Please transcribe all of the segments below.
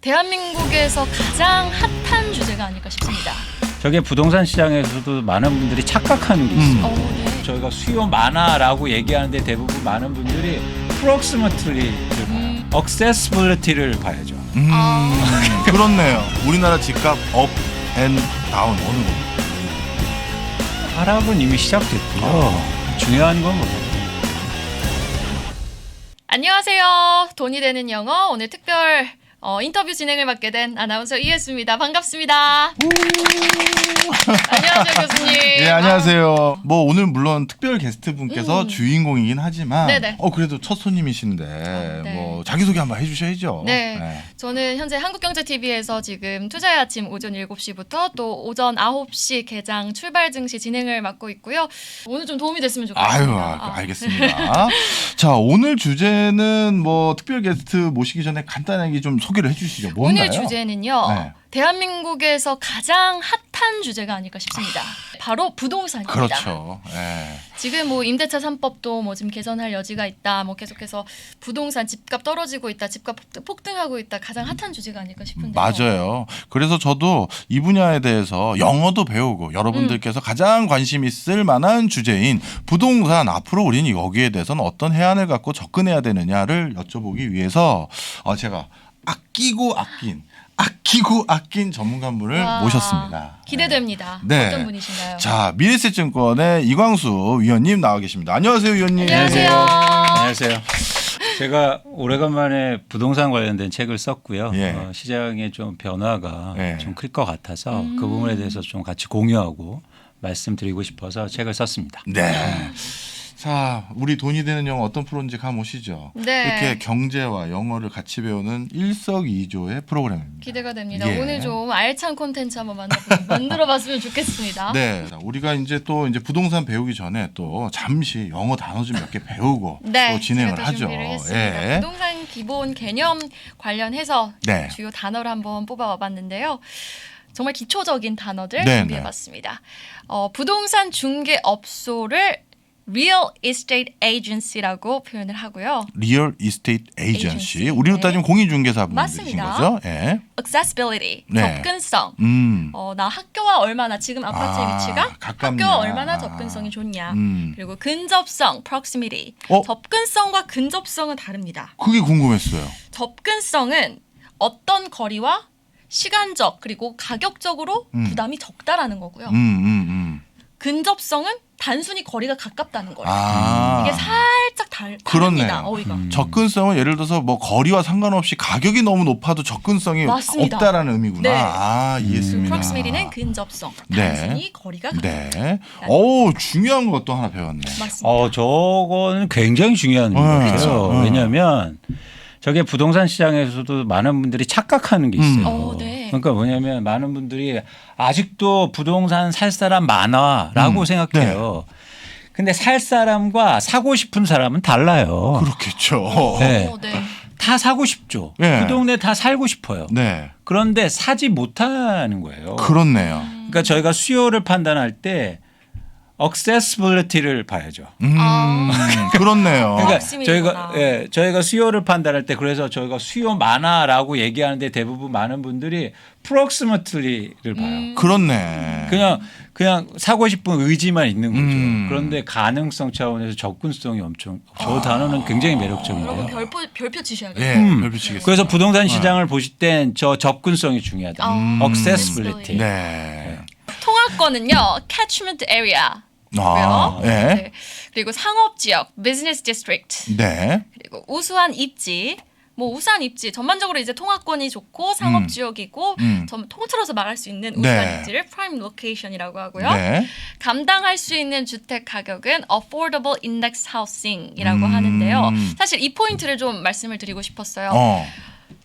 대한민국에서 가장 핫한 주제가 아닐까 싶습니다. 저게 부동산 시장에서도 많은 분들이 착각하는 게 있어요. 네. 저희가 수요 많아라고 얘기하는데 대부분 많은 분들이 proximary를 봐요. accessibility를 봐야죠. 그렇네요. 우리나라 집값 업 앤 다운 어느 거? 하락은 이미 시작됐고요. 중요한 건 뭐예요? 안녕하세요. 돈이 되는 영어 오늘 특별 인터뷰 진행을 맡게 된 아나운서 이혜수입니다. 반갑습니다. 안녕하세요, 교수님. 예, 안녕하세요. 뭐 오늘 물론 특별 게스트 분께서 주인공이긴 하지만 네네. 그래도 첫 손님이신데 네. 뭐 자기소개 한번 해주셔야죠. 네. 저는 현재 한국경제TV에서 지금 투자의 아침 오전 7시부터 또 오전 9시 개장 출발 증시 진행을 맡고 있고요. 오늘 좀 도움이 됐으면 좋겠습니다. 알겠습니다. 자, 오늘 주제는 뭐 특별 게스트 모시기 전에 간단하게 좀 소개를 해주시죠. 뭔가요? 오늘 주제는요. 네. 대한민국에서 가장 핫한 주제가 아닐까 싶습니다. 바로 부동산입니다. 그렇죠. 네. 지금 뭐 임대차 3법도 뭐 지금 개선할 여지가 있다. 뭐 계속해서 부동산 집값 떨어지고 있다. 집값 폭등하고 있다. 가장 핫한 주제가 아닐까 싶은데요. 맞아요. 그래서 저도 이 분야에 대해서 영어도 배우고 여러분들께서 가장 관심 있을 만한 주제인 부동산 앞으로 우리는 여기에 대해서는 어떤 해안을 갖고 접근해야 되느냐를 여쭤보기 위해서 제가 아끼고 아낀 전문가분을 와, 모셨습니다. 기대됩니다. 네. 어떤 분이신가요? 자, 미래에셋증권의 이광수 위원님 나와 계십니다. 안녕하세요, 위원님. 안녕하세요. 안녕하세요. 제가 오래간만에 부동산 관련된 책을 썼고요. 예. 시장의 좀 변화가 예. 좀 클 것 같아서 그 부분에 대해서 좀 같이 공유하고 말씀드리고 싶어서 책을 썼습니다. 네. 자, 우리 돈이 되는 영어 어떤 프로인지 가보시죠. 네. 이렇게 경제와 영어를 같이 배우는 일석이조의 프로그램입니다. 기대가 됩니다. 예. 오늘 좀 알찬 콘텐츠 한번 만들어봤으면 좋겠습니다. 네, 자, 우리가 이제 부동산 배우기 전에 또 잠시 영어 단어 좀 몇 개 배우고 네, 또 진행을 제가 또 하죠. 준비를 했습니다. 예. 부동산 기본 개념 관련해서 네. 주요 단어를 한번 뽑아와봤는데요. 정말 기초적인 단어들 네, 준비해봤습니다. 부동산 중개업소를 Real Estate Agency라고 표현을 하고요. 리얼 이스테이트 에이전시. 에이전시. 우리로 네. 따지면 공인중개사분이신 맞습니다. 거죠? 예. Accessibility, 네. 접근성. 나 학교와 얼마나 지금 아파트의 위치가 가깝냐. 학교와 얼마나 접근성이 좋냐. 그리고 근접성, proximity. 접근성과 근접성은 다릅니다. 그게 궁금했어요. 접근성은 어떤 거리와 시간적 그리고 가격적으로 부담이 적다라는 거고요. 근접성은 단순히 거리가 가깝다는 거예요. 이게 살짝 다릅니다. 어휘가. 접근성은 예를 들어서 뭐 거리와 상관없이 가격이 너무 높아도 접근성이 맞습니다. 없다라는 의미구나. 네. 이해했습니다. proximity는 근접성, 네. 단순히 거리가 가깝다. 네. 중요한 것도 하나 배웠네. 맞습니다. 저거는 굉장히 중요한 거죠. 왜냐하면 저게 부동산 시장에서도 많은 분들이 착각하는 게 있어요. 네. 그러니까 뭐냐면 많은 분들이 아직도 부동산 살 사람 많아라고 생각해요. 근데 살 사람과 사고 싶은 사람은 달라요. 그렇겠죠. 네. 네. 다 사고 싶죠. 네. 그 동네 다 살고 싶어요. 네. 그런데 사지 못하는 거예요. 그렇네요. 그러니까 저희가 수요를 판단할 때 accessibility를 봐야죠. 그렇네요. 그러니까 proximity구나. 저희가 수요를 판단할 때 그래서 저희가 수요 많아라고 얘기하는데 대부분 많은 분들이 proximary를 봐요. 그렇네. 그냥 사고 싶은 의지만 있는 거죠. 그런데 가능성 차원에서 접근성이 엄청 저 단어는 굉장히 매력적인데요. 여러분 별표 치셔야겠어요. 예, 별비치겠습니다. 그래서 부동산 시장을 보실 땐 저 접근성이 중요하다. accessibility. 네. 통화권은요, catchment area. 네. 그리고 상업 지역, business district. 네. 그리고 우수한 입지. 우수한 입지 전반적으로 이제 통화권이 좋고 상업 지역이고 통틀어서 말할 수 있는 우수한 네. 입지를 prime location이라고 하고요. 네. 감당할 수 있는 주택 가격은 affordable index housing이라고 하는데요. 사실 이 포인트를 좀 말씀을 드리고 싶었어요.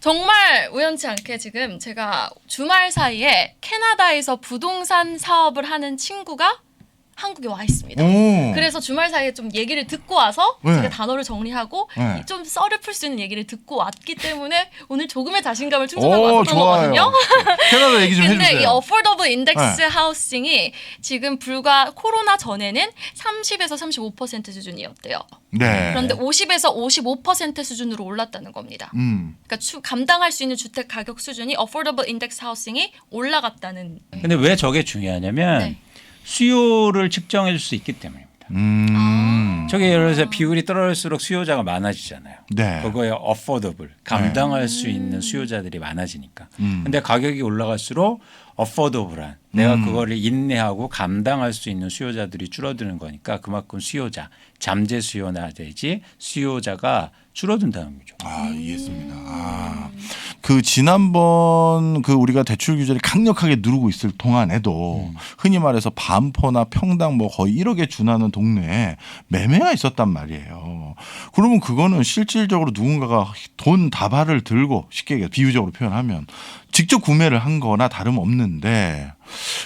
정말 우연치 않게 지금 제가 주말 사이에 캐나다에서 부동산 사업을 하는 친구가 한국에 와 있습니다. 오. 그래서 주말 사이에 좀 얘기를 듣고 와서 네. 제가 단어를 정리하고 네. 좀 썰을 풀 수 있는 얘기를 듣고 왔기 때문에 오늘 조금의 자신감을 충전하고 왔던 거거든요. 캐나다 얘기 좀 근데 이 해주세요. 어포더블 인덱스 네. 하우싱이 지금 불과 코로나 전에는 30에서 35% 수준이었대요. 네. 그런데 50에서 55% 수준으로 올랐다는 겁니다. 그러니까 감당할 수 있는 주택 가격 수준이 어포더블 인덱스 하우싱이 올라갔다는. 근데 왜 저게 중요하냐면 네. 수요를 측정해 줄 수 있기 때문입니다. 음. 저게 예를 들어서 비율이 떨어질수록 수요자가 많아지잖아요. 네. 그거에 affordable 감당할 수 있는 수요자들이 많아지니까. 음. 근데 가격이 올라갈수록 affordable한 내가 그거를 인내하고 감당할 수 있는 수요자들이 줄어드는 거니까 그만큼 수요자 잠재 수요나든지 수요자가 줄어든다는 거죠. 아, 이해했습니다. 아. 그 지난번 그 우리가 대출 규제를 강력하게 누르고 있을 동안에도 흔히 말해서 반포나 평당 뭐 거의 1억에 준하는 동네에 매매가 있었단 말이에요. 그러면 그거는 실질적으로 누군가가 돈 다발을 들고 쉽게 얘기해 비유적으로 표현하면 직접 구매를 한 거나 다름없는데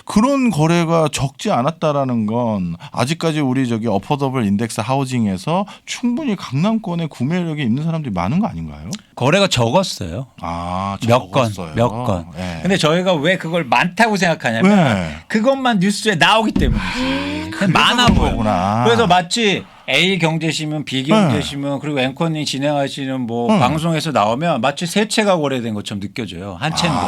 그런 거래가 적지 않았다라는 건 아직까지 우리 저기 어포더블 인덱스 하우징에서 충분히 강남권에 구매력이 있는 사람들이 많은 거 아닌가요? 거래가 적었어요. 아, 몇 건, 적었어요. 몇 건. 네. 근데 저희가 왜 그걸 많다고 생각하냐면 네. 그것만 뉴스에 나오기 때문이지. 그래서 많아 그런 보여. 거구나. 그래서 마치 A 경제신문, B 경제신문 그리고 앵커님 진행하시는 뭐 방송에서 나오면 마치 세 채가 거래된 것처럼 느껴져요. 한 채인데.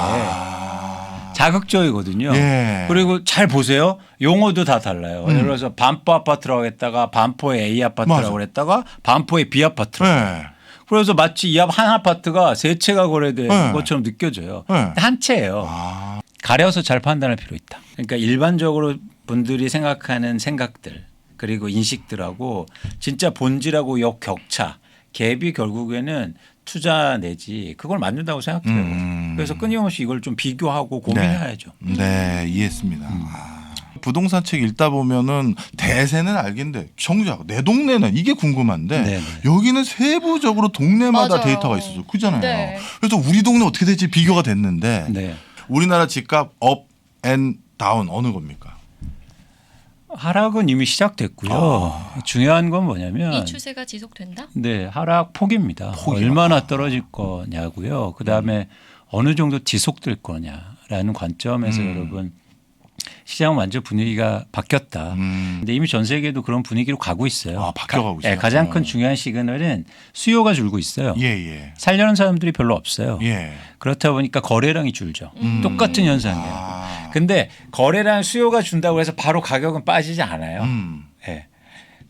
자극적이거든요. 예. 그리고 잘 보세요. 용어도 다 달라요. 예를 들어서 반포 아파트라고 했다가 반포의 A 아파트라고 맞아. 했다가 반포의 B 아파트라고. 네. 그래서 마치 이 한 아파트가 세 채가 거래된 네. 것처럼 느껴져요. 네. 한 채예요. 아. 가려서 잘 판단할 필요 있다. 그러니까 일반적으로 분들이 생각하는 생각들 그리고 인식들하고 진짜 본질하고 역 격차 갭이 결국에는 투자 내지 그걸 만든다고 생각해요. 그래서 끊임없이 이걸 좀 비교하고 고민해야죠. 네, 이해했습니다. 아. 부동산 책 읽다 보면은 대세는 알겠는데 정작 내 동네는 이게 궁금한데 네네. 여기는 세부적으로 동네마다 맞아요. 데이터가 있어서 그잖아요. 네. 그래서 우리 동네 어떻게 될지 비교가 됐는데 네. 우리나라 집값 업 앤 다운 어느 겁니까? 하락은 이미 시작됐고요. 중요한 건 뭐냐면 이 추세가 지속된다? 네, 하락 폭입니다. 폭이요? 얼마나 떨어질 거냐고요. 그다음에 어느 정도 지속될 거냐라는 관점에서 여러분 시장은 완전 분위기가 바뀌었다. 근데 이미 전 세계도 그런 분위기로 가고 있어요. 아, 바뀌어가고 있어요? 가장 큰 중요한 시그널은 수요가 줄고 있어요. 예, 예. 살려는 사람들이 별로 없어요. 예. 그렇다 보니까 거래량이 줄죠. 똑같은 현상이에요. 아. 근데 거래량 수요가 준다고 해서 바로 가격은 빠지지 않아요. 예.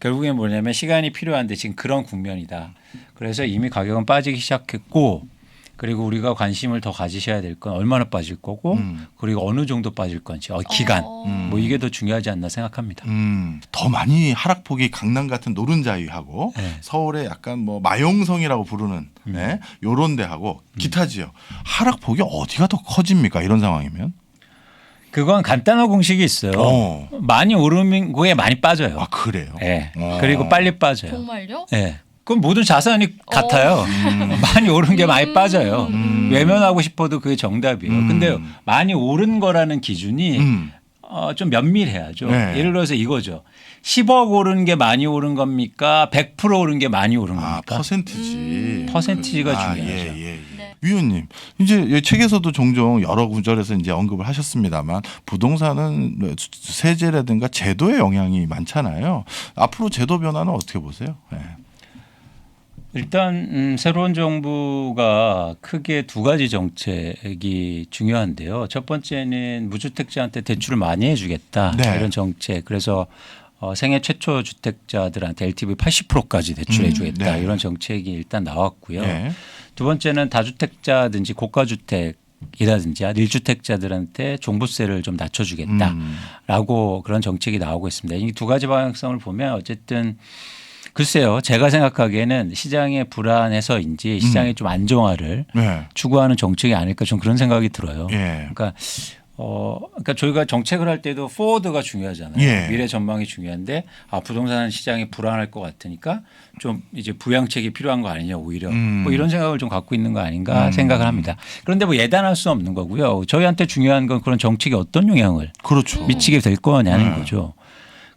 결국엔 뭐냐면 시간이 필요한데 지금 그런 국면이다. 그래서 이미 가격은 빠지기 시작했고 그리고 우리가 관심을 더 가지셔야 될 건 얼마나 빠질 거고 그리고 어느 정도 빠질 건지 기간 뭐 이게 더 중요하지 않나 생각합니다. 더 많이 하락폭이 강남 같은 노른자위하고 네. 서울의 약간 뭐 마용성이라고 부르는 네, 요런 데하고 기타 지역 하락폭이 어디가 더 커집니까? 이런 상황이면? 그건 간단한 공식이 있어요. 많이 오르는 거에 많이 빠져요. 아, 그래요? 예. 그리고 빨리 빠져요. 정말요? 예. 그건 모든 자산이 같아요. 많이 오른 게 많이 빠져요. 외면하고 싶어도 그게 정답이에요. 근데 많이 오른 거라는 기준이 좀 면밀해야죠. 네. 예를 들어서 이거죠. 10억 오른 게 많이 오른 겁니까? 100% 오른 게 많이 오른 아, 겁니까? 퍼센티지. 퍼센티지가 아, 중요하죠. 예, 예. 네. 위원님, 이제 이 책에서도 종종 여러 구절에서 이제 언급을 하셨습니다만 부동산은 세제라든가 제도의 영향이 많잖아요. 앞으로 제도 변화는 어떻게 보세요? 네. 일단 새로운 정부가 크게 두 가지 정책이 중요한데요. 첫 번째는 무주택자한테 대출을 많이 해주겠다 네. 이런 정책. 그래서 생애 최초 주택자들한테 LTV 80%까지 대출해 주겠다 네. 이런 정책이 일단 나왔고요. 네. 두 번째는 다주택자든지 고가주택이라든지 1주택자들한테 종부세를 좀 낮춰주겠다라고 그런 정책이 나오고 있습니다. 이 두 가지 방향성을 보면 어쨌든 글쎄요. 제가 생각하기에는 시장의 불안해서인지 시장의 좀 안정화를 네. 추구하는 정책이 아닐까 좀 그런 생각이 들어요. 예. 그러니까 저희가 정책을 할 때도 포워드가 중요하잖아요. 예. 미래 전망이 중요한데 부동산 시장이 불안할 것 같으니까 좀 이제 부양책이 필요한 거 아니냐 오히려 뭐 이런 생각을 좀 갖고 있는 거 아닌가 생각을 합니다. 그런데 뭐 예단할 수 없는 거고요. 저희한테 중요한 건 그런 정책이 어떤 영향을 그렇죠. 미치게 될 거냐는 거죠.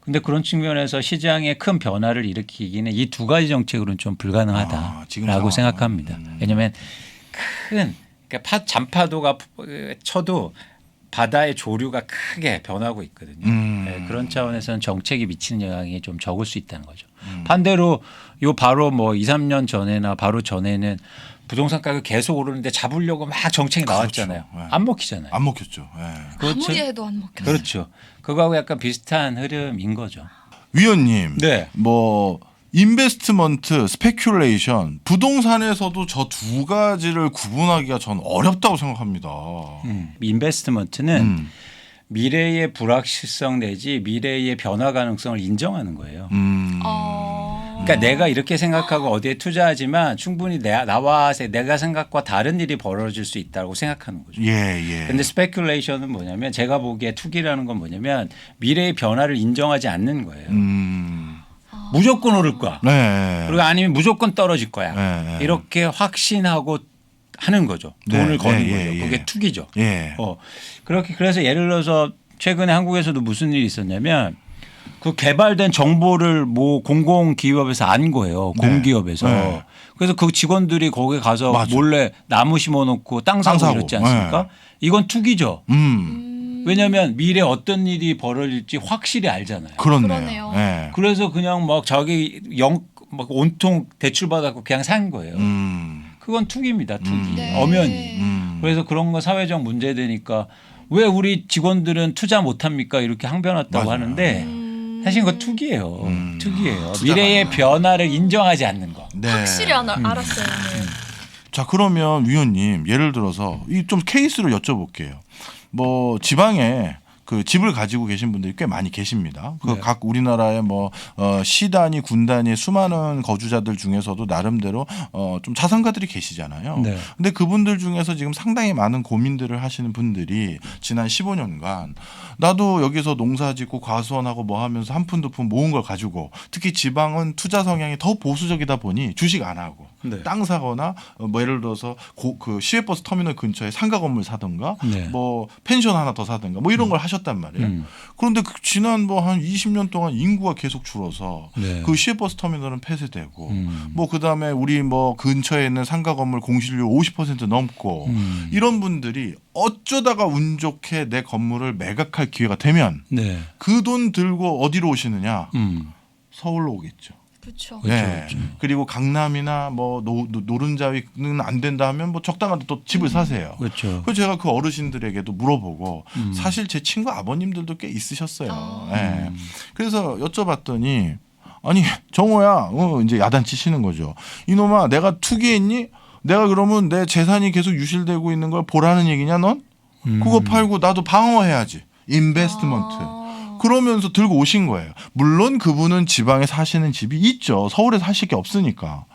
근데 그런 측면에서 시장에 큰 변화를 일으키기는 이 두 가지 정책으로는 좀 불가능하다라고 생각합니다. 왜냐하면 그러니까 잔파도가 쳐도 바다의 조류가 크게 변하고 있거든요. 네, 그런 차원에서는 정책이 미치는 영향이 좀 적을 수 있다는 거죠. 반대로 요 바로 뭐 2, 3년 전에나 바로 전에는 부동산 가격 계속 오르는데 잡으려고 막 정책이 나왔잖아요. 네. 안 먹히잖아요. 안 먹혔죠. 네. 그렇죠? 아무리 해도 안 먹혀요. 그렇죠. 그거하고 약간 비슷한 흐름인 거죠. 위원님, 네. 뭐 인베스트먼트, 스페큘레이션, 부동산에서도 저 두 가지를 구분하기가 전 어렵다고 생각합니다. 인베스트먼트는 미래의 불확실성 내지 미래의 변화 가능성을 인정하는 거예요. 그러니까 내가 이렇게 생각하고 어디에 투자하지만 충분히 나와 내가 생각과 다른 일이 벌어질 수 있다고 생각하는 거죠. 예. 근데 스페큘레이션은 뭐냐면 제가 보기에 투기라는 건 뭐냐면 미래의 변화를 인정하지 않는 거예요. 무조건 오를 거야. 네. 그리고 아니면 무조건 떨어질 거야. 네. 이렇게 확신하고 하는 거죠. 돈을 네. 거는 예, 거죠. 그게 투기죠. 예. 그래서 예를 들어서 최근에 한국에서도 무슨 일이 있었냐면 그 개발된 정보를 뭐 공공기업에서 안 거예요. 네. 공기업에서. 네. 그래서 그 직원들이 거기 가서 맞아. 몰래 나무 심어놓고 땅 사고 이랬지 않습니까? 네. 이건 투기죠. 왜냐하면 미래 어떤 일이 벌어질지 확실히 알잖아요. 그렇네요. 네. 그래서 그냥 막 자기 막 온통 대출 받았고 그냥 산 거예요. 그건 투기입니다. 투기. 네. 엄연히. 그래서 그런 거 사회적 문제되니까 왜 우리 직원들은 투자 못합니까? 이렇게 항변했다고 맞아요. 하는데 사실 그거 투기예요. 투기예요. 투자가 미래의 아니에요. 변화를 인정하지 않는 거. 네. 확실히 알았어요. 네. 자, 그러면 위원님 예를 들어서 이 좀 케이스로 여쭤볼게요. 뭐 지방에 그 집을 가지고 계신 분들이 꽤 많이 계십니다. 그 네. 각 우리나라의 뭐 시 단위, 군 단위 수많은 거주자들 중에서도 나름대로 좀 자산가들이 계시잖아요. 네. 근데 그분들 중에서 지금 상당히 많은 고민들을 하시는 분들이 지난 15년간 나도 여기서 농사 짓고 과수원하고 뭐 하면서 한 푼 두 푼 모은 걸 가지고 특히 지방은 투자 성향이 더 보수적이다 보니 주식 안 하고 네. 땅 사거나 뭐 예를 들어서 그 시외버스 터미널 근처에 상가 건물 사든가 네. 뭐 펜션 하나 더 사든가 뭐 이런 걸 하셨단 말이에요. 그런데 지난 뭐 한 20년 동안 인구가 계속 줄어서 네. 그 시외버스 터미널은 폐쇄되고 뭐 그다음에 우리 뭐 근처에 있는 상가 건물 공실률 50% 넘고 이런 분들이 어쩌다가 운 좋게 내 건물을 매각할 기회가 되면 네. 그 돈 들고 어디로 오시느냐? 서울로 오겠죠. 그렇죠. 네. 그리고 강남이나 뭐 노른자위는 안 된다 하면 뭐 적당한 데 또 집을 사세요. 그렇죠. 그래서 제가 그 어르신들에게도 물어보고 사실 제 친구 아버님들도 꽤 있으셨어요. 네. 그래서 여쭤봤더니 아니 정호야 이제 야단치시는 거죠. 이놈아 내가 투기했니? 내가 그러면 내 재산이 계속 유실되고 있는 걸 보라는 얘기냐 넌? 그거 팔고 나도 방어해야지. 인베스트먼트. 그러면서 들고 오신 거예요. 물론 그분은 지방에 사시는 집이 있죠. 서울에 사실 게 없으니까.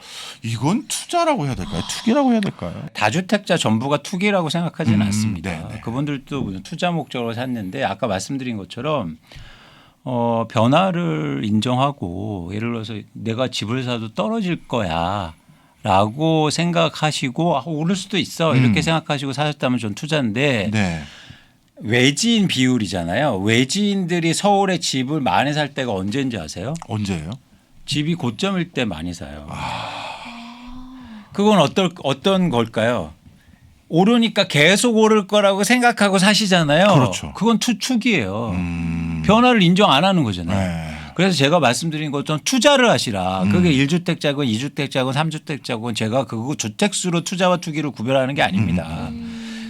이건 투자라고 해야 될까요? 투기라고 해야 될까요? 다주택자 전부가 투기라고 생각하지는 않습니다. 네네. 그분들도 무슨 투자 목적으로 샀는데 아까 말씀드린 것처럼 변화를 인정하고 예를 들어서 내가 집을 사도 떨어질 거야. 라고 생각하시고 오를 수도 있어 이렇게 생각하시고 사셨다면 전 투자인데 네. 외지인 비율이잖아요. 외지인들이 서울에 집을 많이 살 때가 언제인지 아세요? 언제예요? 집이 고점일 때 많이 사요. 그건 어떤 걸까요? 오르니까 계속 오를 거라고 생각하고 사시잖아요. 그렇죠. 그건 투기예요. 변화를 인정 안 하는 거잖아요. 네. 그래서 제가 말씀드린 것처럼 투자를 하시라. 그게 1주택자건 2주택자건 3주택자건 제가 그거 주택수로 투자와 투기를 구별하는 게 아닙니다.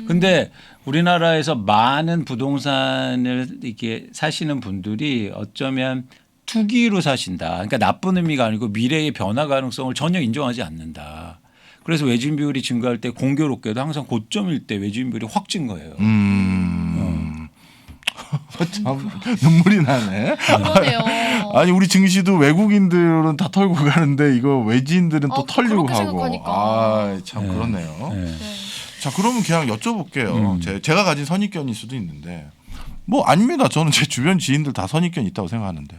근데 우리나라에서 많은 부동산을 이렇게 사시는 분들이 어쩌면 투기로 사신다. 그러니까 나쁜 의미가 아니고 미래의 변화 가능성을 전혀 인정하지 않는다. 그래서 외주인 비율이 증가할 때 공교롭게도 항상 고점일 때 외주인 비율이 확 증가해요. 참 눈물이 나네. 그러네요. 아니 우리 증시도 외국인들은 다 털고 가는데 이거 외지인들은 또 털려고 그렇게 하고. 생각하니까. 아, 참 그렇네요. 네. 네. 자, 그러면 그냥 여쭤볼게요. 제가 가진 선입견일 수도 있는데 뭐 아닙니다. 저는 제 주변 지인들 다 선입견이 있다고 생각하는데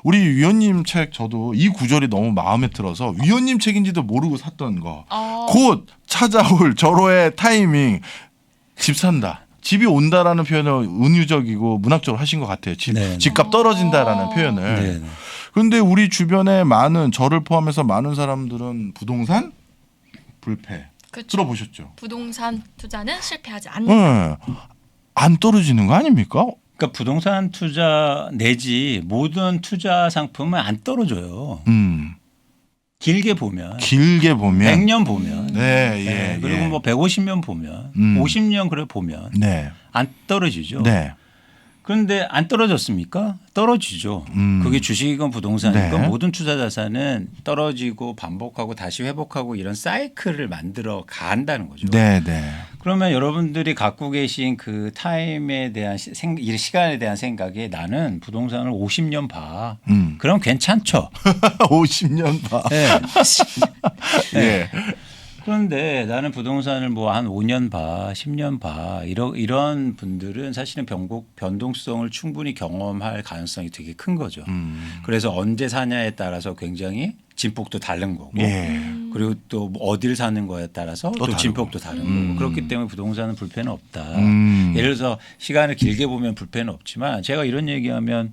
우리 위원님 책 저도 이 구절이 너무 마음에 들어서 위원님 책인지도 모르고 샀던 거. 곧 찾아올 절호의 타이밍 집 산다. 집이 온다라는 표현을 은유적이고 문학적으로 하신 것 같아요. 네. 집값 떨어진다라는 표현을. 네. 그런데 우리 주변에 많은 저를 포함해서 많은 사람들은 부동산 불패 그쵸. 들어보셨죠? 부동산 투자는 실패하지 않는다. 네. 안 떨어지는 거 아닙니까? 그러니까 부동산 투자 내지 모든 투자 상품은 안 떨어져요. 길게 보면 길게 보면 100년 보면 네, 예, 그리고 예. 뭐 150년 보면 50년 그래 보면 네. 안 떨어지죠. 네. 그런데 안 떨어졌습니까? 떨어지죠. 그게 주식이건 부동산이건 네. 모든 투자 자산은 떨어지고 반복하고 다시 회복하고 이런 사이클을 만들어 간다는 거죠. 네, 네. 그러면 여러분들이 갖고 계신 그 타임에 대한 이 시간에 대한 생각에 나는 부동산을 50년 봐. 그럼 괜찮죠. 50년 봐. 네. 예. 그런데 나는 부동산을 뭐 한 5년 봐, 10년 봐 이런 분들은 사실은 변동성을 충분히 경험할 가능성이 되게 큰 거죠. 그래서 언제 사냐에 따라서 굉장히 진폭도 다른 거고 예. 그리고 또 어디를 사는 거에 따라서 또 다르고. 진폭도 다른 거고 그렇기 때문에 부동산은 불패는 없다. 예를 들어서 시간을 길게 보면 불패는 없지만 제가 이런 얘기하면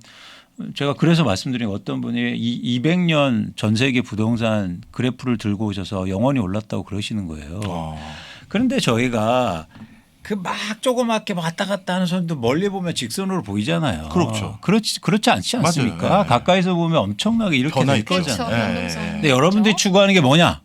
제가 그래서 말씀드린 어떤 분이 200년 전 세계 부동산 그래프를 들고 오셔서 영원히 올랐다고 그러시는 거예요. 그런데 저희가 그 막 조그맣게 왔다 갔다 하는 사람도 멀리 보면 직선으로 보이잖아요. 그렇죠. 그렇지 않지 않습니까? 맞아요. 네. 가까이서 보면 엄청나게 이렇게 변화 될 있죠. 그렇죠. 거잖아요. 변동성. 근데 여러분들이 추구하는 게 뭐냐?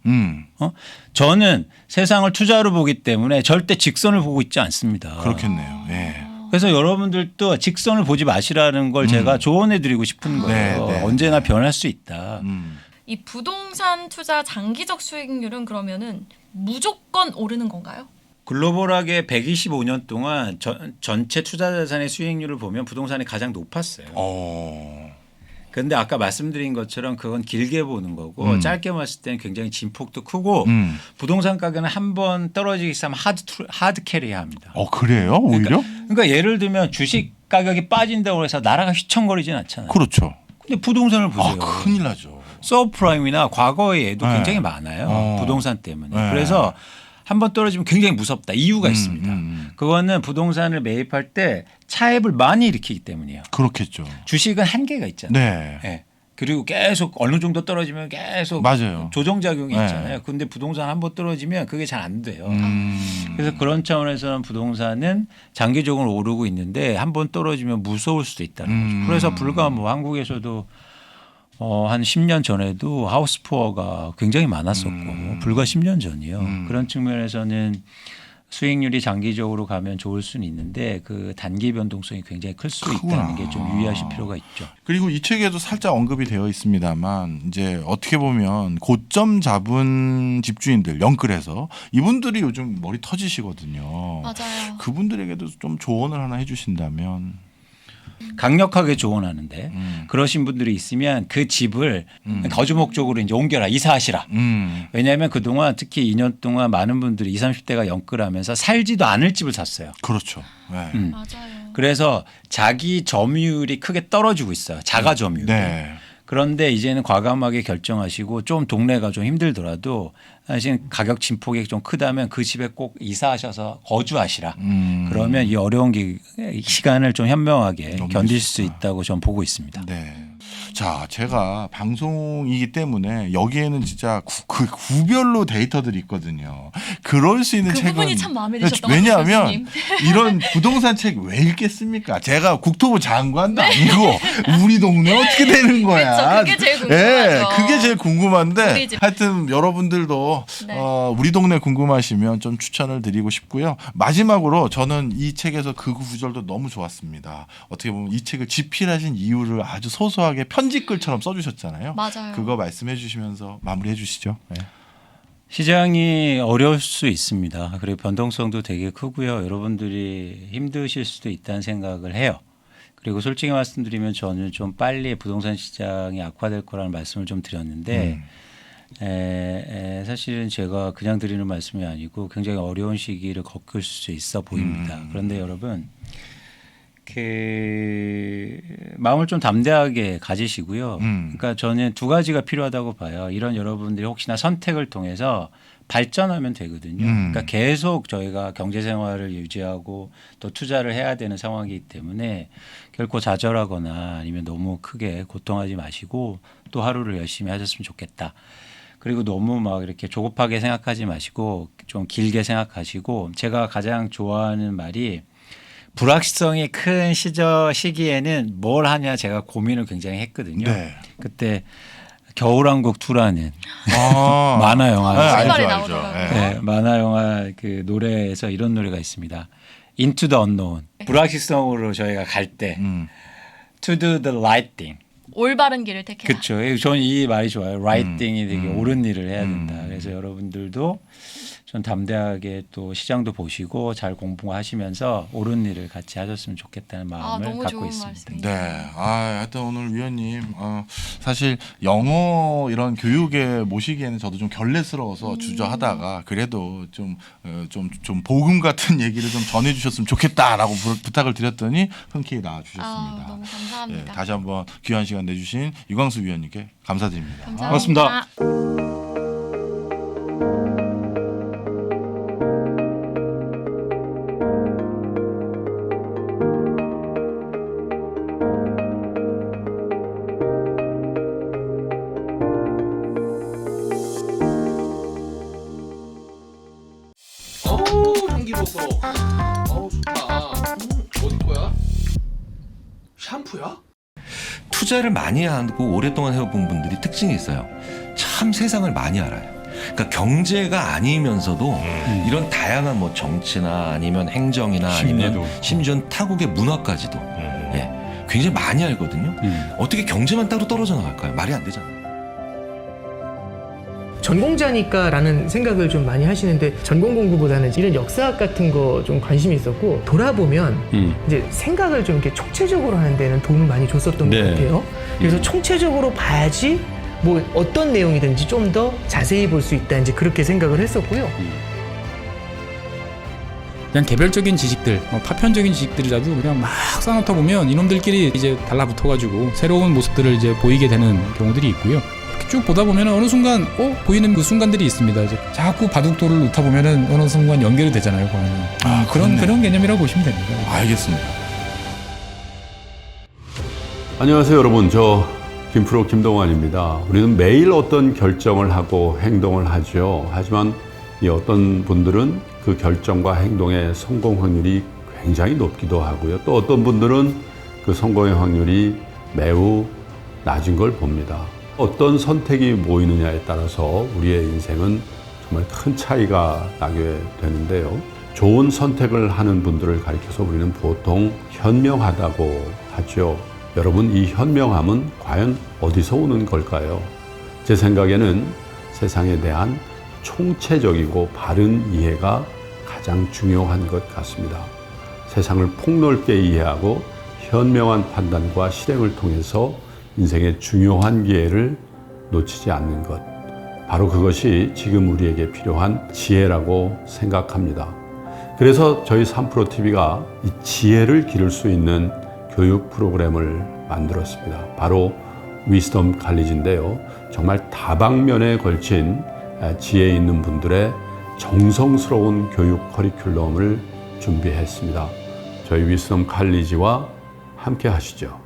저는 세상을 투자로 보기 때문에 절대 직선을 보고 있지 않습니다. 그렇겠네요. 예. 그래서 여러분들도 직선을 보지 마시라는 걸 제가 조언해 드리고 싶은 거예요. 네, 네. 언제나 변할 수 있다. 이 부동산 투자 장기적 수익률은 그러면은 무조건 오르는 건가요? 글로벌하게 125년 동안 전체 투자 자산의 수익률을 보면 부동산이 가장 높았어요. 그런데 아까 말씀드린 것처럼 그건 길게 보는 거고 짧게 봤을 때는 굉장히 진폭도 크고 부동산 가격은 한 번 떨어지기 시작하면 하드 캐리해야 합니다. 그래요? 오히려? 그러니까 예를 들면 주식 가격이 빠진다고 해서 나라가 휘청거리진 않잖아요. 그렇죠. 근데 부동산을 보세요. 큰일 나죠. 서브프라임이나 과거에도 네. 굉장히 많아요. 부동산 때문에. 네. 그래서 한번 떨어지면 굉장히 무섭다. 이유가 있습니다. 그거는 부동산을 매입할 때 차입을 많이 일으키기 때문이에요. 그렇겠죠. 주식은 한계가 있잖아요. 네. 네. 그리고 계속 어느 정도 떨어지면 계속 맞아요. 조정작용이 네. 있잖아요. 근데 부동산 한번 떨어지면 그게 잘 안 돼요. 그래서 그런 차원에서는 부동산은 장기적으로 오르고 있는데 한번 떨어지면 무서울 수도 있다는 거죠. 그래서 불과 뭐 한국에서도 한 10년 전에도 하우스푸어가 굉장히 많았었고 불과 10년 전이요. 그런 측면에서는 수익률이 장기적으로 가면 좋을 수는 있는데 그 단기 변동성이 굉장히 클 수 있다는 게 좀 유의하실 필요가 있죠. 그리고 이 책에도 살짝 언급이 되어 있습니다만 이제 어떻게 보면 고점 잡은 집주인들 영끌해서 이분들이 요즘 머리 터지시거든요. 맞아요. 그분들에게도 좀 조언을 하나 해주신다면. 강력하게 조언하는데 그러신 분들이 있으면 그 집을 거주 목적으로 이제 옮겨라 이사하시라. 왜냐하면 그동안 특히 2년 동안 많은 분들이 20, 30대가 영끌하면서 살지도 않을 집을 샀어요. 그렇죠. 네. 맞아요. 그래서 자기 점유율이 크게 떨어지고 있어요. 자가 점유율. 네. 그런데 이제는 과감하게 결정하시고 좀 동네가 좀 힘들더라도 사실 가격 진폭이 좀 크다면 그 집에 꼭 이사하셔서 거주하시라. 그러면 이 어려운 시간을 좀 현명하게 견딜 수 있다고 저는 보고 있습니다. 네. 자, 제가 방송이기 때문에 여기에는 진짜 그 구별로 데이터들이 있거든요. 그럴 수 있는 그 책은 부분이 참 마음에 드셨던 것 왜냐하면 같아요, 교수님. 이런 부동산 책 왜 읽겠습니까? 제가 국토부 장관도 네. 아니고 우리 동네 어떻게 되는 거야? 그쵸, 그게 제일 궁금하죠. 예, 그게 제일 궁금한데 우리 집. 하여튼 여러분들도 네. 우리 동네 궁금하시면 좀 추천을 드리고 싶고요. 마지막으로 저는 이 책에서 그 구절도 너무 좋았습니다. 어떻게 보면 이 책을 집필하신 이유를 아주 소소하게 편집글처럼 써주셨잖아요. 맞아요. 그거 말씀해 주시면서 마무리해 주시죠. 네. 시장이 어려울 수 있습니다. 그리고 변동성도 되게 크고요. 여러분들이 힘드실 수도 있다는 생각을 해요. 그리고 솔직히 말씀드리면 저는 좀 빨리 부동산 시장이 악화될 거라는 말씀을 좀 드렸는데 사실은 제가 그냥 드리는 말씀이 아니고 굉장히 어려운 시기를 겪을 수 있어 보입니다. 그런데 여러분 그 마음을 좀 담대하게 가지시고요. 그러니까 저는 두 가지가 필요하다고 봐요. 이런 여러분들이 혹시나 선택을 통해서 발전하면 되거든요. 그러니까 계속 저희가 경제 생활을 유지하고 또 투자를 해야 되는 상황이기 때문에 결코 좌절하거나 아니면 너무 크게 고통하지 마시고 또 하루를 열심히 하셨으면 좋겠다. 그리고 너무 막 이렇게 조급하게 생각하지 마시고 좀 길게 생각하시고 제가 가장 좋아하는 말이 불확실성이 큰 시기에는 뭘 하냐 제가 고민을 굉장히 했거든요. 네. 그때 겨울왕국 2라는 만화 영화 신발이 알죠. 나오더라고요. 네, 만화 영화 그 노래에서 이런 노래가 있습니다. Into the unknown. 불확실성으로 저희가 갈 때 to do the right thing. 올바른 길을 택해라. 그렇죠. 저는 이 말이 좋아요. right thing이 되게 옳은 일을 해야 된다. 그래서 여러분들도 좀 담대하게 또 시장도 보시고 잘 공부하시면서 옳은 일을 같이 하셨으면 좋겠다는 마음을 너무 갖고 좋은 있습니다. 말씀이네요. 네. 하여튼 오늘 위원님 사실 영어 이런 교육에 모시기에는 저도 좀 결례스러워서 주저하다가 그래도 좀 복음 같은 얘기를 좀 전해주셨으면 좋겠다라고 부탁을 드렸더니 흔쾌히 나와주셨습니다. 너무 감사합니다. 네, 다시 한번 귀한 시간 내주신 유광수 위원님께 감사드립니다. 감사합니다. 고맙습니다. 향기로서 좋다. 어디 거야? 샴푸야? 투자를 많이 하고 오랫동안 해본 분들이 특징이 있어요. 참 세상을 많이 알아요. 그러니까 경제가 아니면서도 이런 다양한 뭐 정치나 아니면 행정이나 아니면 심지어 타국의 문화까지도 예, 굉장히 많이 알거든요. 어떻게 경제만 따로 떨어져 나갈까요? 말이 안 되잖아요. 전공자니까라는 생각을 좀 많이 하시는데 전공 공부보다는 이런 역사학 같은 거 좀 관심이 있었고 돌아보면 이제 생각을 좀 이렇게 총체적으로 하는 데는 도움을 많이 줬었던 것 같아요. 그래서 총체적으로 봐야지 뭐 어떤 내용이든지 좀 더 자세히 볼 수 있다 이제 그렇게 생각을 했었고요. 그냥 개별적인 지식들, 파편적인 지식들이라도 그냥 막 쌓아놓다 보면 이놈들끼리 이제 달라붙어가지고 새로운 모습들을 이제 보이게 되는 경우들이 있고요. 이렇게 쭉 보다 보면 어느 순간 보이는 그 순간들이 있습니다. 이제 자꾸 바둑돌을 놓다 보면은 어느 순간 연결이 되잖아요. 그런 개념이라고 보시면 됩니다. 알겠습니다. 안녕하세요, 여러분. 저 김프로 김동완입니다. 우리는 매일 어떤 결정을 하고 행동을 하죠. 하지만 이 어떤 분들은 그 결정과 행동의 성공 확률이 굉장히 높기도 하고요. 또 어떤 분들은 그 성공의 확률이 매우 낮은 걸 봅니다. 어떤 선택이 모이느냐에 따라서 우리의 인생은 정말 큰 차이가 나게 되는데요. 좋은 선택을 하는 분들을 가리켜서 우리는 보통 현명하다고 하죠. 여러분, 이 현명함은 과연 어디서 오는 걸까요? 제 생각에는 세상에 대한 총체적이고 바른 이해가 가장 중요한 것 같습니다. 세상을 폭넓게 이해하고 현명한 판단과 실행을 통해서 인생의 중요한 기회를 놓치지 않는 것. 바로 그것이 지금 우리에게 필요한 지혜라고 생각합니다. 그래서 저희 3프로TV가 이 지혜를 기를 수 있는 교육 프로그램을 만들었습니다. 바로 위스덤 칼리지인데요. 정말 다방면에 걸친 지혜 있는 분들의 정성스러운 교육 커리큘럼을 준비했습니다. 저희 위스덤 칼리지와 함께 하시죠.